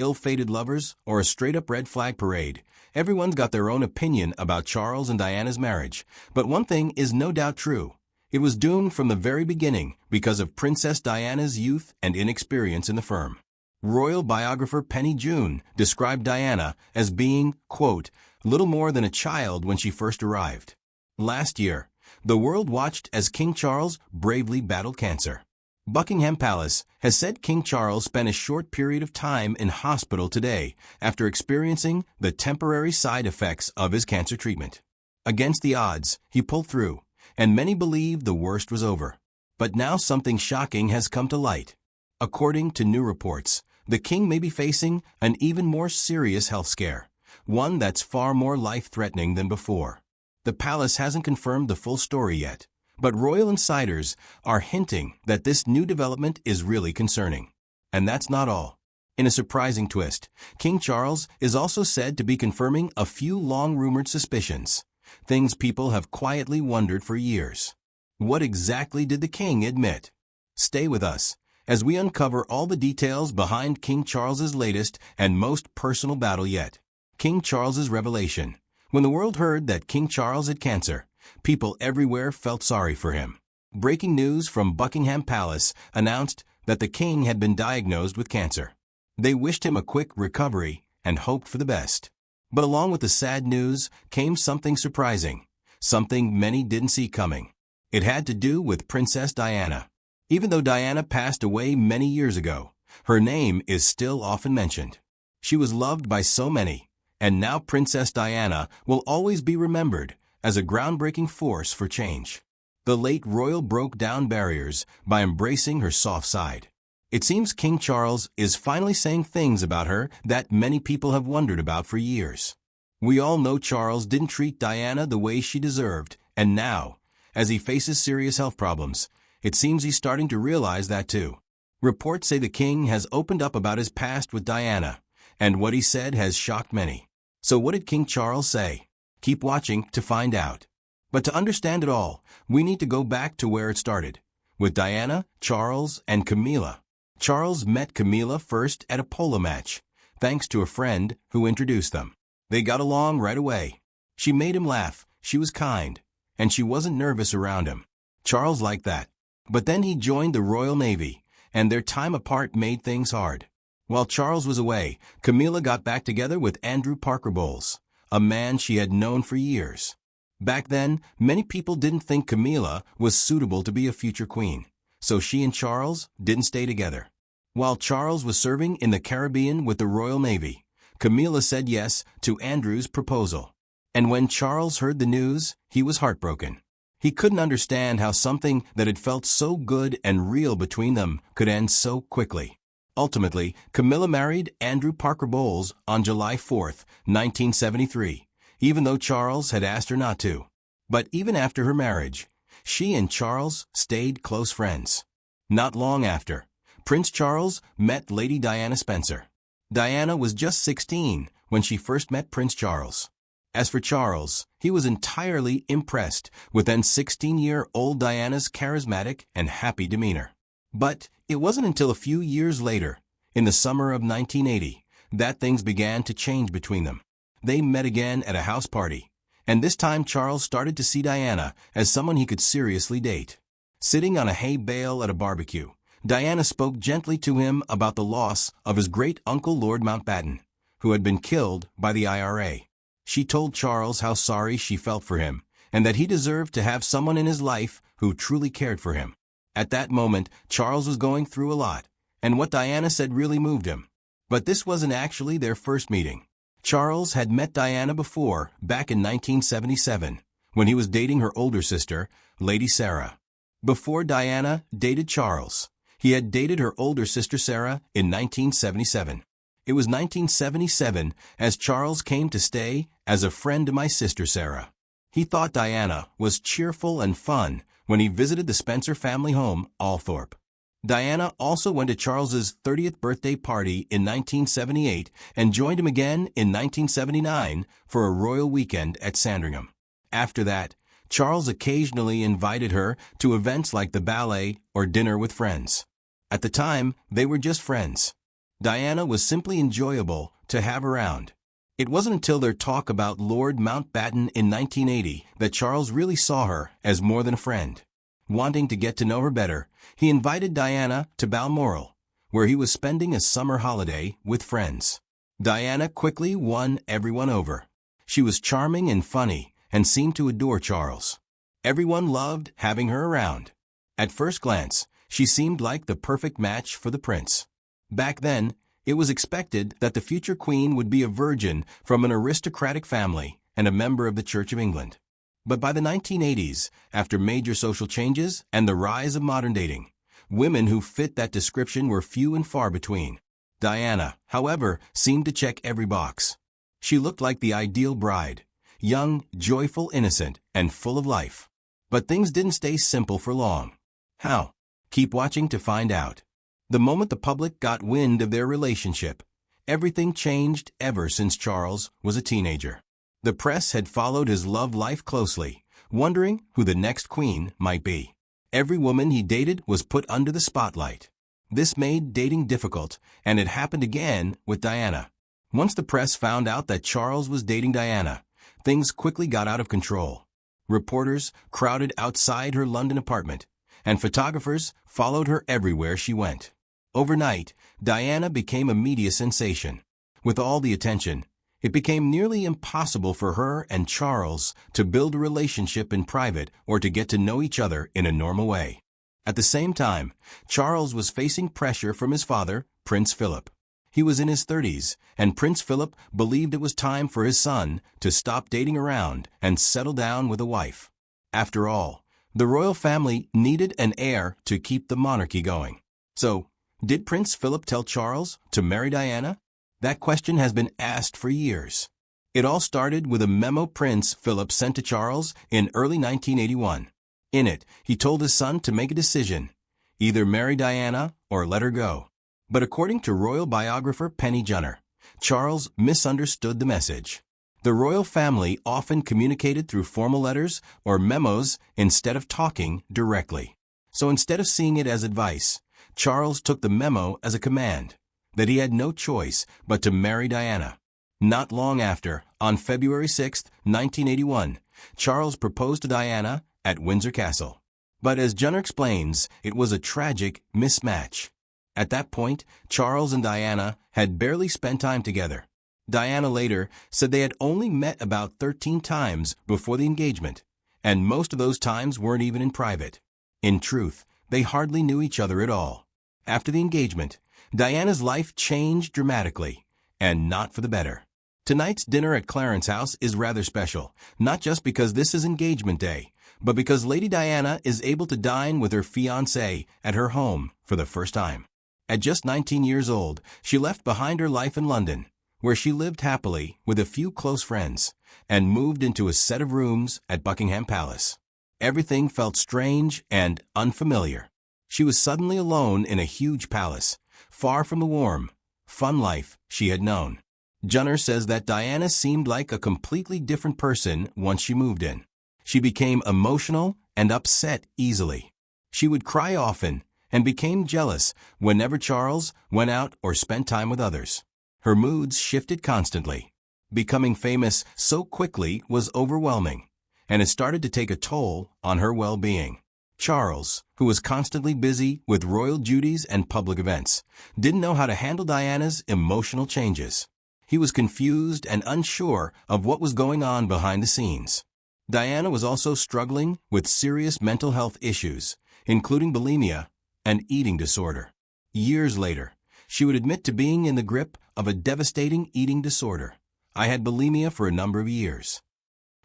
ill-fated lovers, or a straight-up red flag parade, everyone's got their own opinion about Charles and Diana's marriage. But one thing is no doubt true. It was doomed from the very beginning because of Princess Diana's youth and inexperience in the firm. Royal biographer Penny June described Diana as being, quote, little more than a child when she first arrived. Last year, the world watched as King Charles bravely battled cancer. Buckingham Palace has said King Charles spent a short period of time in hospital today after experiencing the temporary side effects of his cancer treatment. Against the odds, he pulled through, and many believed the worst was over. But now something shocking has come to light. According to new reports, the king may be facing an even more serious health scare, one that's far more life-threatening than before. The palace hasn't confirmed the full story yet, but royal insiders are hinting that this new development is really concerning. And that's not all. In a surprising twist, King Charles is also said to be confirming a few long-rumored suspicions, things people have quietly wondered for years. What exactly did the king admit? Stay with us as we uncover all the details behind King Charles's latest and most personal battle yet. King Charles's revelation. When the world heard that King Charles had cancer, people everywhere felt sorry for him. Breaking news from Buckingham Palace announced that the king had been diagnosed with cancer. They wished him a quick recovery and hoped for the best. But along with the sad news came something surprising, something many didn't see coming. It had to do with Princess Diana. Even though Diana passed away many years ago, her name is still often mentioned. She was loved by so many, and now Princess Diana will always be remembered as a groundbreaking force for change. The late royal broke down barriers by embracing her soft side. It seems King Charles is finally saying things about her that many people have wondered about for years. We all know Charles didn't treat Diana the way she deserved, and now, as he faces serious health problems, it seems he's starting to realize that too. Reports say the king has opened up about his past with Diana, and what he said has shocked many. So what did King Charles say? Keep watching to find out. But to understand it all, we need to go back to where it started, with Diana, Charles, and Camilla. Charles met Camilla first at a polo match, thanks to a friend who introduced them. They got along right away. She made him laugh, she was kind, and she wasn't nervous around him. Charles liked that. But then he joined the Royal Navy, and their time apart made things hard. While Charles was away, Camilla got back together with Andrew Parker Bowles, a man she had known for years. Back then, many people didn't think Camilla was suitable to be a future queen, so she and Charles didn't stay together. While Charles was serving in the Caribbean with the Royal Navy, Camilla said yes to Andrew's proposal. And when Charles heard the news, he was heartbroken. He couldn't understand how something that had felt so good and real between them could end so quickly. Ultimately, Camilla married Andrew Parker Bowles on July 4, 1973, even though Charles had asked her not to. But even after her marriage, she and Charles stayed close friends. Not long after, Prince Charles met Lady Diana Spencer. Diana was just 16 when she first met Prince Charles. As for Charles, he was entirely impressed with then 16-year-old Diana's charismatic and happy demeanor. But it wasn't until a few years later, in the summer of 1980, that things began to change between them. They met again at a house party, and this time Charles started to see Diana as someone he could seriously date. Sitting on a hay bale at a barbecue, Diana spoke gently to him about the loss of his great-uncle Lord Mountbatten, who had been killed by the IRA. She told Charles how sorry she felt for him, and that he deserved to have someone in his life who truly cared for him. At that moment, Charles was going through a lot, and what Diana said really moved him. But this wasn't actually their first meeting. Charles had met Diana before, back in 1977, when he was dating her older sister, Lady Sarah. Before Diana dated Charles, he had dated her older sister Sarah in 1977. It was 1977 as Charles came to stay as a friend to my sister Sarah. He thought Diana was cheerful and fun when he visited the Spencer family home, Althorpe. Diana also went to Charles's 30th birthday party in 1978 and joined him again in 1979 for a royal weekend at Sandringham. After that, Charles occasionally invited her to events like the ballet or dinner with friends. At the time, they were just friends. Diana was simply enjoyable to have around. It wasn't until their talk about Lord Mountbatten in 1980 that Charles really saw her as more than a friend. Wanting to get to know her better, he invited Diana to Balmoral, where he was spending a summer holiday with friends. Diana quickly won everyone over. She was charming and funny and seemed to adore Charles. Everyone loved having her around. At first glance, she seemed like the perfect match for the prince. Back then, it was expected that the future queen would be a virgin from an aristocratic family and a member of the Church of England. But by the 1980s, after major social changes and the rise of modern dating, women who fit that description were few and far between. Diana, however, seemed to check every box. She looked like the ideal bride, young, joyful, innocent, and full of life. But things didn't stay simple for long. How? Keep watching to find out. The moment the public got wind of their relationship, everything changed ever since Charles was a teenager. The press had followed his love life closely, wondering who the next queen might be. Every woman he dated was put under the spotlight. This made dating difficult, and it happened again with Diana. Once the press found out that Charles was dating Diana, things quickly got out of control. Reporters crowded outside her London apartment, and photographers followed her everywhere she went. Overnight, Diana became a media sensation. With all the attention, it became nearly impossible for her and Charles to build a relationship in private or to get to know each other in a normal way. At the same time, Charles was facing pressure from his father, Prince Philip. He was in his 30s, and Prince Philip believed it was time for his son to stop dating around and settle down with a wife. After all, the royal family needed an heir to keep the monarchy going. So, did Prince Philip tell Charles to marry Diana? That question has been asked for years. It all started with a memo Prince Philip sent to Charles in early 1981. In it, he told his son to make a decision, either marry Diana or let her go. But according to royal biographer Penny Junor, Charles misunderstood the message. The royal family often communicated through formal letters or memos instead of talking directly. So instead of seeing it as advice, Charles took the memo as a command, that he had no choice but to marry Diana. Not long after, on February 6, 1981, Charles proposed to Diana at Windsor Castle. But as Junor explains, it was a tragic mismatch. At that point, Charles and Diana had barely spent time together. Diana later said they had only met about 13 times before the engagement, and most of those times weren't even in private. In truth, they hardly knew each other at all. After the engagement, Diana's life changed dramatically, and not for the better. Tonight's dinner at Clarence House is rather special, not just because this is engagement day, but because Lady Diana is able to dine with her fiancé at her home for the first time. At just 19 years old, she left behind her life in London, where she lived happily with a few close friends, and moved into a set of rooms at Buckingham Palace. Everything felt strange and unfamiliar. She was suddenly alone in a huge palace, far from the warm, fun life she had known. Junor says that Diana seemed like a completely different person once she moved in. She became emotional and upset easily. She would cry often and became jealous whenever Charles went out or spent time with others. Her moods shifted constantly. Becoming famous so quickly was overwhelming, and it started to take a toll on her well-being. Charles, who was constantly busy with royal duties and public events, didn't know how to handle Diana's emotional changes. He was confused and unsure of what was going on behind the scenes. Diana was also struggling with serious mental health issues, including bulimia and eating disorder. Years later, she would admit to being in the grip of a devastating eating disorder. "I had bulimia for a number of years."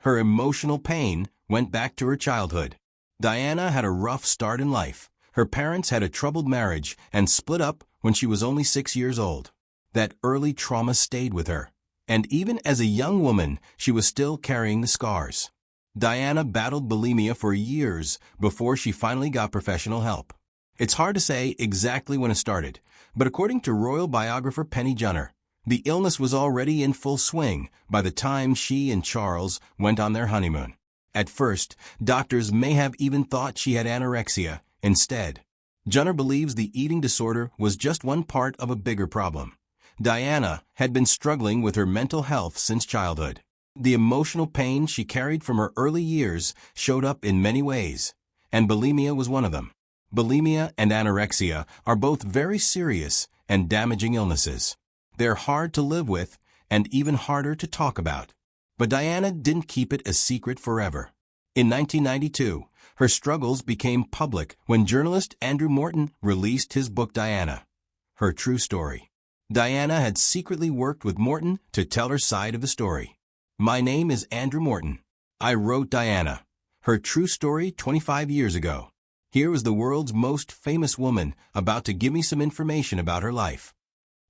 Her emotional pain went back to her childhood. Diana had a rough start in life. Her parents had a troubled marriage and split up when she was only 6 years old. That early trauma stayed with her, and even as a young woman, she was still carrying the scars. Diana battled bulimia for years before she finally got professional help. It's hard to say exactly when it started, but according to royal biographer Penny Junor, the illness was already in full swing by the time she and Charles went on their honeymoon. At first, doctors may have even thought she had anorexia instead. Jenner believes the eating disorder was just one part of a bigger problem. Diana had been struggling with her mental health since childhood. The emotional pain she carried from her early years showed up in many ways, and bulimia was one of them. Bulimia and anorexia are both very serious and damaging illnesses. They're hard to live with and even harder to talk about. But Diana didn't keep it a secret forever. In 1992, her struggles became public when journalist Andrew Morton released his book Diana, Her True Story. Diana had secretly worked with Morton to tell her side of the story. My name is Andrew Morton. I wrote Diana, Her True Story 25 years ago. Here was the world's most famous woman about to give me some information about her life.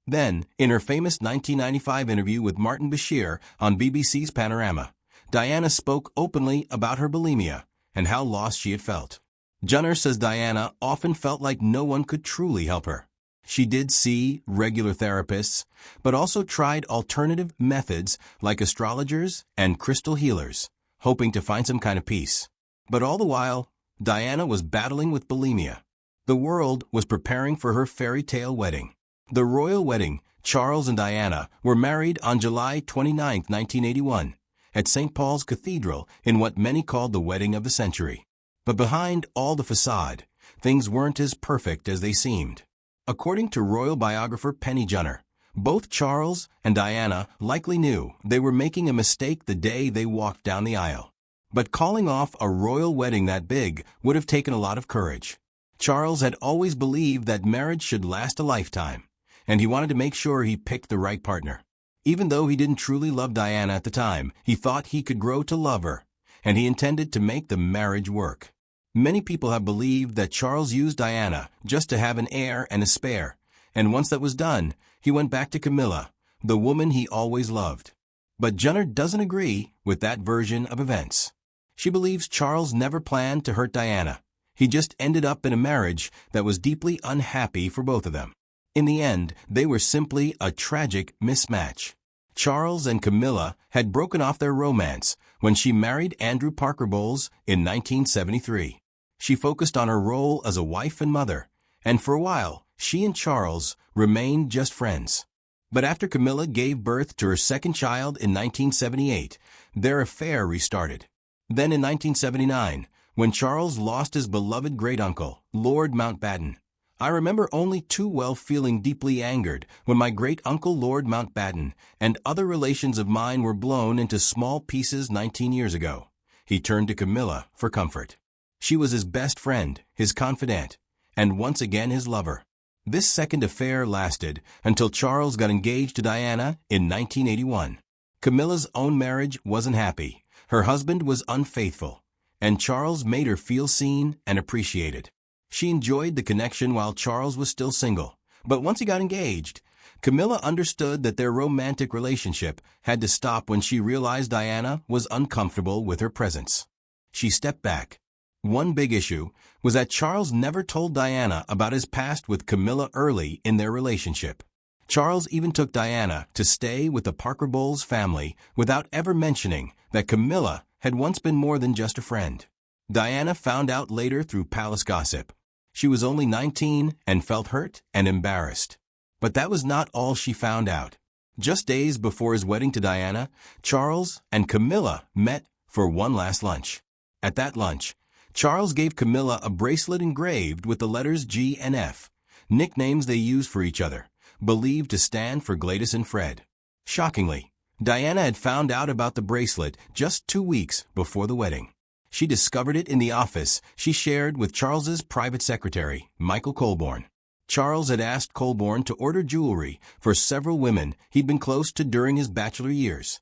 Then, in her famous 1995 interview with Martin Bashir on BBC's Panorama, Diana spoke openly about her bulimia and how lost she had felt. Jenner says Diana often felt like no one could truly help her. She did see regular therapists, but also tried alternative methods like astrologers and crystal healers, hoping to find some kind of peace. But all the while, Diana was battling with bulimia. The world was preparing for her fairy tale wedding. The royal wedding, Charles and Diana, were married on July 29, 1981, at St. Paul's Cathedral in what many called the wedding of the century. But behind all the facade, things weren't as perfect as they seemed. According to royal biographer Penny Junor, both Charles and Diana likely knew they were making a mistake the day they walked down the aisle. But calling off a royal wedding that big would have taken a lot of courage. Charles had always believed that marriage should last a lifetime, and he wanted to make sure he picked the right partner. Even though he didn't truly love Diana at the time, he thought he could grow to love her, and he intended to make the marriage work. Many people have believed that Charles used Diana just to have an heir and a spare, and once that was done, he went back to Camilla, the woman he always loved. But Jenner doesn't agree with that version of events. She believes Charles never planned to hurt Diana. He just ended up in a marriage that was deeply unhappy for both of them. In the end, they were simply a tragic mismatch. Charles and Camilla had broken off their romance when she married Andrew Parker Bowles in 1973. She focused on her role as a wife and mother, and for a while, she and Charles remained just friends. But after Camilla gave birth to her second child in 1978, their affair restarted. Then in 1979, when Charles lost his beloved great-uncle, Lord Mountbatten, I remember only too well feeling deeply angered when my great-uncle Lord Mountbatten and other relations of mine were blown into small pieces 19 years ago. He turned to Camilla for comfort. She was his best friend, his confidant, and once again his lover. This second affair lasted until Charles got engaged to Diana in 1981. Camilla's own marriage wasn't happy. Her husband was unfaithful, and Charles made her feel seen and appreciated. She enjoyed the connection while Charles was still single, but once he got engaged, Camilla understood that their romantic relationship had to stop when she realized Diana was uncomfortable with her presence. She stepped back. One big issue was that Charles never told Diana about his past with Camilla early in their relationship. Charles even took Diana to stay with the Parker Bowles family without ever mentioning that Camilla had once been more than just a friend. Diana found out later through palace gossip. She was only 19 and felt hurt and embarrassed. But that was not all she found out. Just days before his wedding to Diana, Charles and Camilla met for one last lunch. At that lunch, Charles gave Camilla a bracelet engraved with the letters G and F, nicknames they used for each other, believed to stand for Gladys and Fred. Shockingly, Diana had found out about the bracelet just 2 weeks before the wedding. She discovered it in the office she shared with Charles's private secretary, Michael Colborne. Charles had asked Colborne to order jewelry for several women he'd been close to during his bachelor years.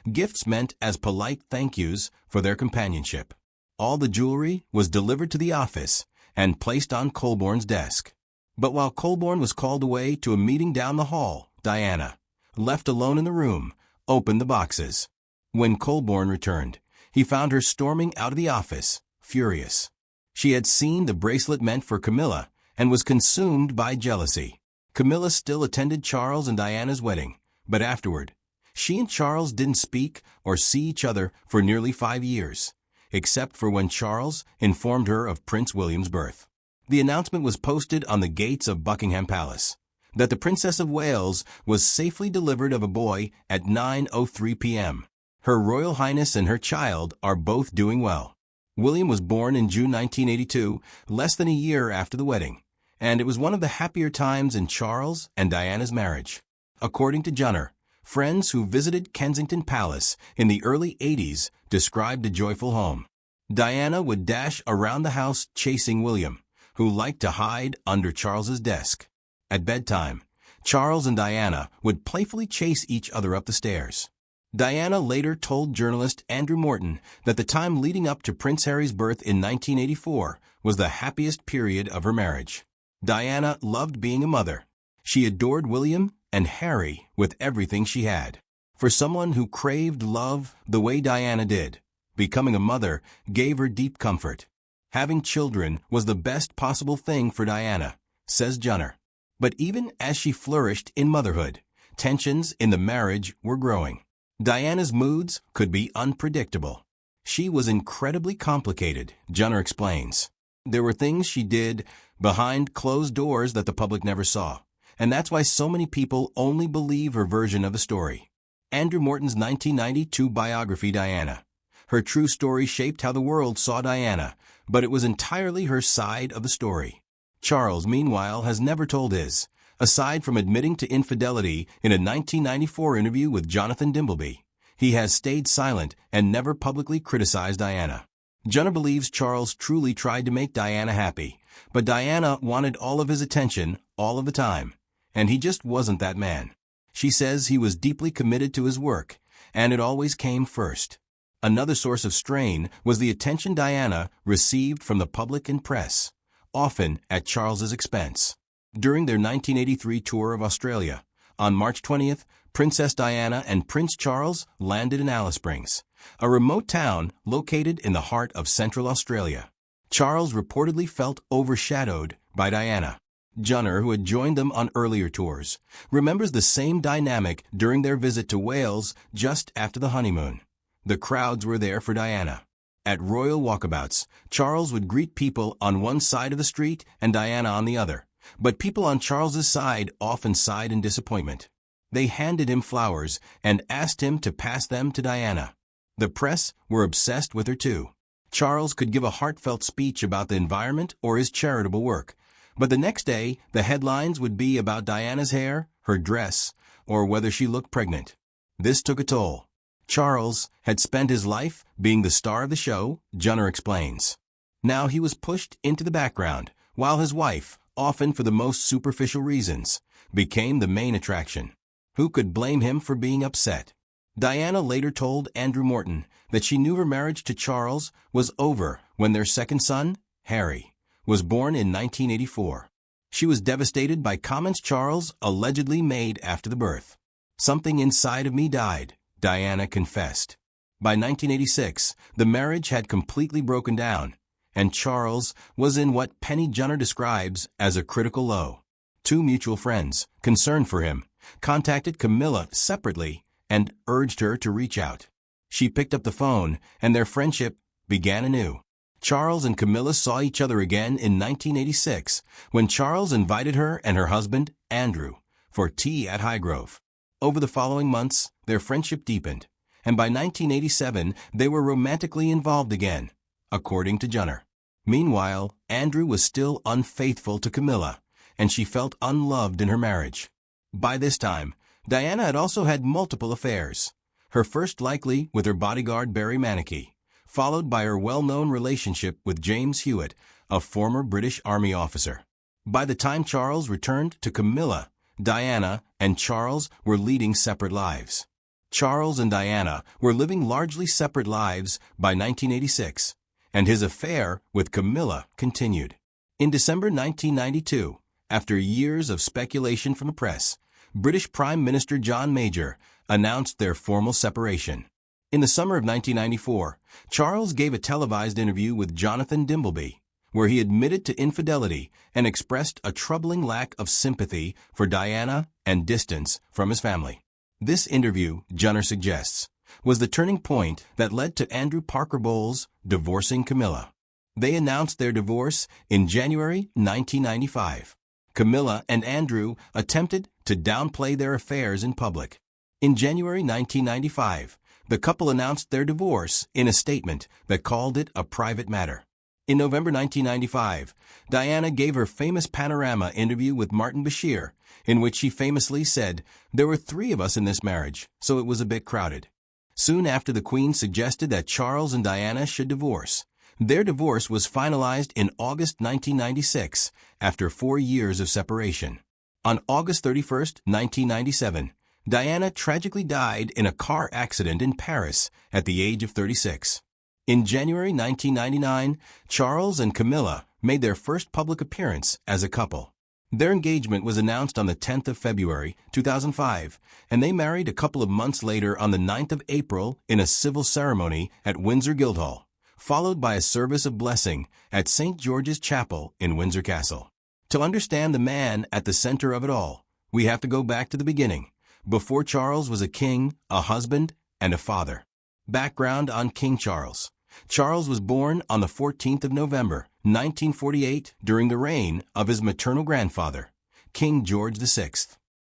Gifts meant as polite thank yous for their companionship. All the jewelry was delivered to the office and placed on Colborne's desk. But while Colborne was called away to a meeting down the hall, Diana, left alone in the room, opened the boxes. When Colborne returned, he found her storming out of the office, furious. She had seen the bracelet meant for Camilla and was consumed by jealousy. Camilla still attended Charles and Diana's wedding, but afterward, she and Charles didn't speak or see each other for nearly 5 years, except for when Charles informed her of Prince William's birth. The announcement was posted on the gates of Buckingham Palace that the Princess of Wales was safely delivered of a boy at 9:03 p.m. Her Royal Highness and her child are both doing well. William was born in June 1982, less than a year after the wedding, and it was one of the happier times in Charles and Diana's marriage. According to Junner, friends who visited Kensington Palace in the early 80s described the joyful home. Diana would dash around the house chasing William, who liked to hide under Charles's desk. At bedtime, Charles and Diana would playfully chase each other up the stairs. Diana later told journalist Andrew Morton that the time leading up to Prince Harry's birth in 1984 was the happiest period of her marriage. Diana loved being a mother. She adored William and Harry with everything she had. For someone who craved love the way Diana did, becoming a mother gave her deep comfort. Having children was the best possible thing for Diana, says Junner. But even as she flourished in motherhood, tensions in the marriage were growing. Diana's moods could be unpredictable. She was incredibly complicated, Junner explains. There were things she did behind closed doors that the public never saw, and that's why so many people only believe her version of the story. Andrew Morton's 1992 biography, Diana. Her true story shaped how the world saw Diana, but it was entirely her side of the story. Charles, meanwhile, has never told his, aside from admitting to infidelity in a 1994 interview with Jonathan Dimbleby. He has stayed silent and never publicly criticized Diana. Junner believes Charles truly tried to make Diana happy, but Diana wanted all of his attention all of the time, and he just wasn't that man. She says he was deeply committed to his work, and it always came first. Another source of strain was the attention Diana received from the public and press, often at Charles's expense. During their 1983 tour of Australia, on March 20th, Princess Diana and Prince Charles landed in Alice Springs, a remote town located in the heart of Central Australia. Charles reportedly felt overshadowed by Diana. Junner, who had joined them on earlier tours, remembers the same dynamic during their visit to Wales just after the honeymoon. The crowds were there for Diana. At royal walkabouts, Charles would greet people on one side of the street and Diana on the other, but people on Charles's side often sighed in disappointment. They handed him flowers and asked him to pass them to Diana. The press were obsessed with her too. Charles could give a heartfelt speech about the environment or his charitable work, but the next day the headlines would be about Diana's hair, her dress, or whether she looked pregnant. This took a toll. Charles had spent his life being the star of the show, Junner explains. Now he was pushed into the background, while his wife, often for the most superficial reasons, became the main attraction. Who could blame him for being upset? Diana later told Andrew Morton that she knew her marriage to Charles was over when their second son, Harry, was born in 1984. She was devastated by comments Charles allegedly made after the birth. "Something inside of me died," Diana confessed. By 1986, the marriage had completely broken down, and Charles was in what Penny Junner describes as a critical low. Two mutual friends, concerned for him, contacted Camilla separately and urged her to reach out. She picked up the phone, and their friendship began anew. Charles and Camilla saw each other again in 1986, when Charles invited her and her husband, Andrew, for tea at Highgrove. Over the following months, their friendship deepened, and by 1987, they were romantically involved again, according to Junner. Meanwhile, Andrew was still unfaithful to Camilla, and she felt unloved in her marriage. By this time, Diana had also had multiple affairs, her first likely with her bodyguard Barry Manicky, followed by her well-known relationship with James Hewitt, a former British Army officer. By the time Charles returned to Camilla, Diana and Charles were leading separate lives. Charles and Diana were living largely separate lives by 1986, and his affair with Camilla continued. In December 1992, after years of speculation from the press, British Prime Minister John Major announced their formal separation. In the summer of 1994, Charles gave a televised interview with Jonathan Dimbleby, where he admitted to infidelity and expressed a troubling lack of sympathy for Diana and distance from his family. This interview, Junner suggests, was the turning point that led to Andrew Parker Bowles divorcing Camilla. They announced their divorce in January 1995. Camilla and Andrew attempted to downplay their affairs in public. In January 1995, the couple announced their divorce in a statement that called it a private matter. In November 1995, Diana gave her famous Panorama interview with Martin Bashir, in which she famously said, "There were 3 of us in this marriage, so it was a bit crowded." Soon after, the Queen suggested that Charles and Diana should divorce. Their divorce was finalized in August 1996, after 4 years of separation. On August 31, 1997, Diana tragically died in a car accident in Paris at the age of 36. In January 1999, Charles and Camilla made their first public appearance as a couple. Their engagement was announced on the 10th of February, 2005, and they married a couple of months later on the 9th of April in a civil ceremony at Windsor Guildhall, followed by a service of blessing at St. George's Chapel in Windsor Castle. To understand the man at the center of it all, we have to go back to the beginning, before Charles was a king, a husband, and a father. Background on King Charles. Charles was born on the 14th of November, 1948, during the reign of his maternal grandfather, King George VI.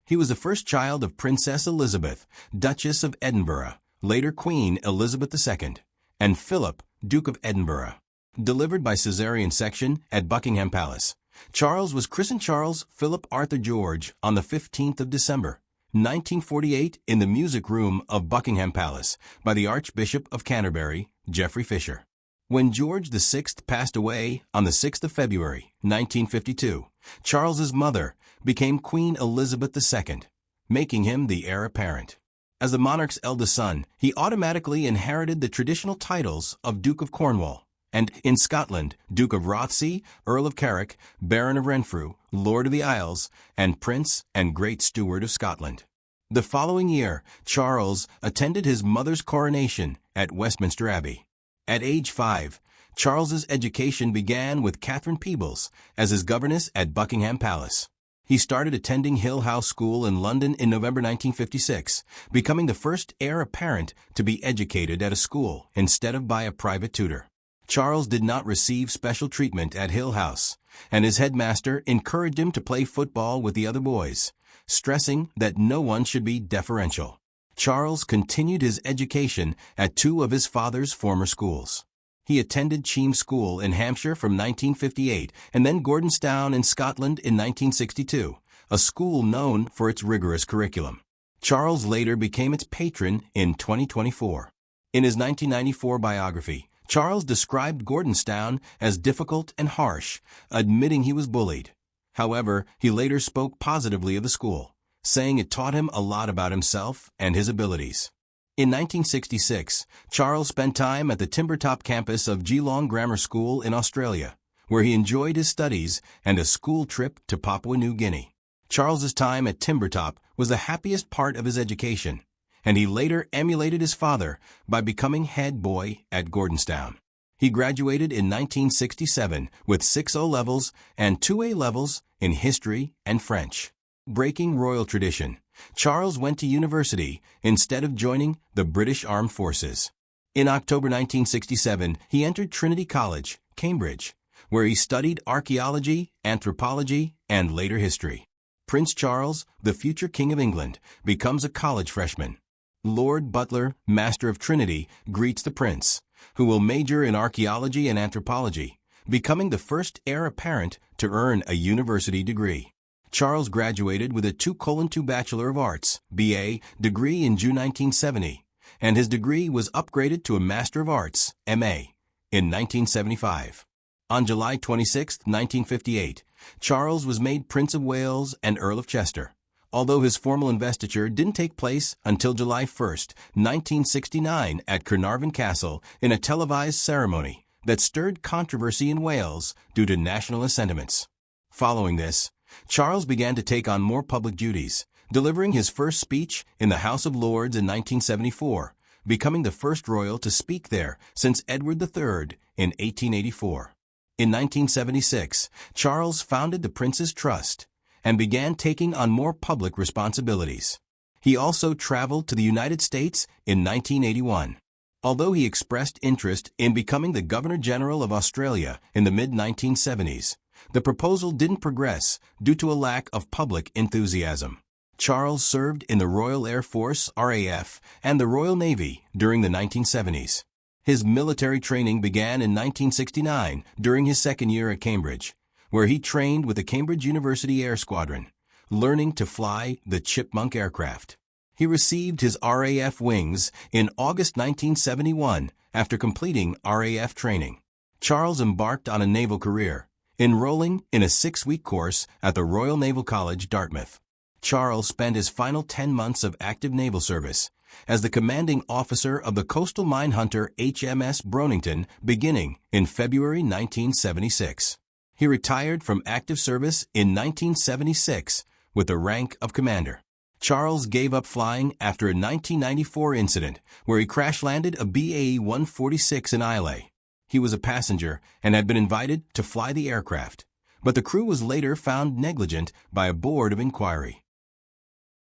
He was the first child of Princess Elizabeth, Duchess of Edinburgh, later Queen Elizabeth II, and Philip, Duke of Edinburgh. Delivered by cesarean section at Buckingham Palace, Charles was christened Charles Philip Arthur George on the 15th of December, 1948, in the music room of Buckingham Palace by the Archbishop of Canterbury, Geoffrey Fisher. When George VI passed away on the 6th of February, 1952, Charles's mother became Queen Elizabeth II, making him the heir apparent. As the monarch's eldest son, he automatically inherited the traditional titles of Duke of Cornwall, and in Scotland, Duke of Rothesay, Earl of Carrick, Baron of Renfrew, Lord of the Isles, and Prince and Great Steward of Scotland. The following year, Charles attended his mother's coronation at Westminster Abbey. At age 5, Charles's education began with Catherine Peebles as his governess at Buckingham Palace. He started attending Hill House School in London in November 1956, becoming the first heir apparent to be educated at a school instead of by a private tutor. Charles did not receive special treatment at Hill House, and his headmaster encouraged him to play football with the other boys, stressing that no one should be deferential. Charles continued his education at 2 of his father's former schools. He attended Cheam School in Hampshire from 1958 and then Gordonstoun in Scotland in 1962, a school known for its rigorous curriculum. Charles later became its patron in 2024. In his 1994 biography, Charles described Gordonstoun as difficult and harsh, admitting he was bullied. However, he later spoke positively of the school, saying it taught him a lot about himself and his abilities. In 1966, Charles spent time at the Timbertop campus of Geelong Grammar School in Australia, where he enjoyed his studies and a school trip to Papua New Guinea. Charles's time at Timbertop was the happiest part of his education, and he later emulated his father by becoming head boy at Gordonstoun. He graduated in 1967 with 6 O-levels and 2 A-levels in history and French. Breaking royal tradition, Charles went to university instead of joining the British Armed Forces. In October 1967, he entered Trinity College, Cambridge, where he studied archaeology, anthropology, and later history. Prince Charles, the future King of England, becomes a college freshman. Lord Butler, Master of Trinity, greets the prince, who will major in archaeology and anthropology, becoming the first heir apparent to earn a university degree. Charles graduated with a 2:2 Bachelor of Arts, BA, degree in June 1970, and his degree was upgraded to a Master of Arts, MA, in 1975. On July 26, 1958, Charles was made Prince of Wales and Earl of Chester, although his formal investiture didn't take place until July 1, 1969 at Carnarvon Castle in a televised ceremony that stirred controversy in Wales due to nationalist sentiments. Following this, Charles began to take on more public duties, delivering his first speech in the House of Lords in 1974, becoming the first royal to speak there since Edward III in 1884. In 1976, Charles founded the Prince's Trust and began taking on more public responsibilities. He also traveled to the United States in 1981. although he expressed interest in becoming the Governor-General of Australia in the mid-1970s. The proposal didn't progress due to a lack of public enthusiasm. Charles served in the Royal Air Force (RAF) and the Royal Navy during the 1970s. His military training began in 1969 during his second year at Cambridge, where he trained with the Cambridge University Air Squadron, learning to fly the Chipmunk aircraft. He received his RAF wings in August 1971 after completing RAF training. Charles embarked on a naval career, enrolling in a 6-week course at the Royal Naval College, Dartmouth. Charles spent his final 10 months of active naval service as the commanding officer of the coastal mine hunter HMS Bronington beginning in February 1976. He retired from active service in 1976 with the rank of commander. Charles gave up flying after a 1994 incident where he crash-landed a BAE 146 in Islay. He was a passenger and had been invited to fly the aircraft, but the crew was later found negligent by a board of inquiry.